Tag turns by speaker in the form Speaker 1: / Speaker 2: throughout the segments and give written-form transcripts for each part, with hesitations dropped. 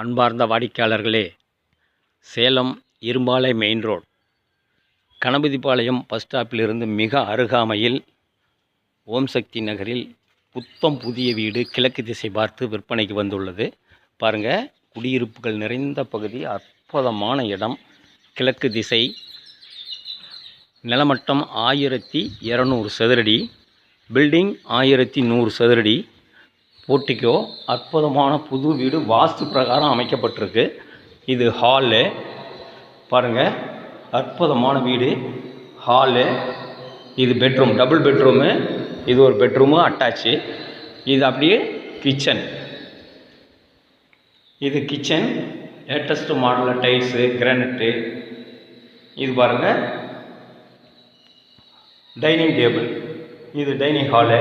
Speaker 1: அன்பார்ந்த வாடிக்கையாளர்களே, சேலம் இரும்பாலை மெயின் ரோட் கணபதிபாளையம் பஸ் ஸ்டாப்பிலிருந்து மிக அருகாமையில் ஓம் சக்தி நகரில் புத்தம் புதிய வீடு கிழக்கு திசை பார்த்து விற்பனைக்கு வந்துள்ளது. பாருங்கள், குடியிருப்புகள் நிறைந்த பகுதி, அற்புதமான இடம். கிழக்கு திசை, நிலமட்டம் 1200 சதுரடி, பில்டிங் 1100 சதுரடி, போர்ட்டிகோ, அற்புதமான புது வீடு வாஸ்து பிரகாரம் அமைக்கப்பட்டிருக்கு. இது ஹாலு பாருங்கள், அற்புதமான வீடு. ஹாலு, இது பெட்ரூம், டபுள் பெட்ரூமு. இது ஒரு பெட்ரூமு அட்டாச்சு. இது அப்படியே கிச்சன். இது கிச்சன், லேட்டஸ்ட் மாடலில் டைல்ஸு, கிரானைட்டு. இது பாருங்கள் டைனிங் டேபிள். இது டைனிங் ஹாலு.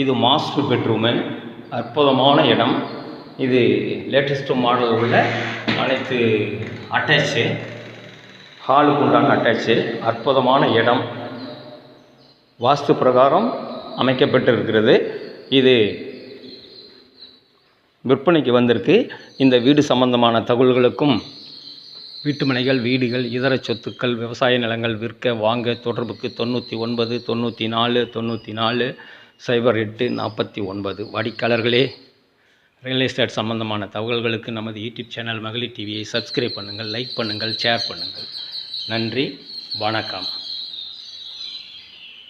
Speaker 1: இது மாஸ்டர் பெட்ரூமு. அற்புதமான இடம். இது லேட்டஸ்ட்டு மாடல் உள்ள அனைத்து அட்டாச்சு, ஹாலுக்கு உண்டான அட்டாச்சு. அற்புதமான இடம், வாஸ்து பிரகாரம் அமைக்கப்பட்டிருக்கிறது. இது விற்பனைக்கு வந்திருக்கு. இந்த வீடு சம்பந்தமான தகவல்களுக்கும் வீட்டுமனைகள், வீடுகள், இதர சொத்துக்கள், விவசாய நிலங்கள் விற்க வாங்க தொடர்புக்கு 99 94 94 08 49. வாடிக்கையாளர்களே, ரியல் எஸ்டேட் சம்பந்தமான தகவல்களுக்கு நமது யூடியூப் சேனல் மகளிர் டிவியை சப்ஸ்கிரைப் பண்ணுங்கள், லைக் பண்ணுங்கள், ஷேர் பண்ணுங்கள். நன்றி, வணக்கம்.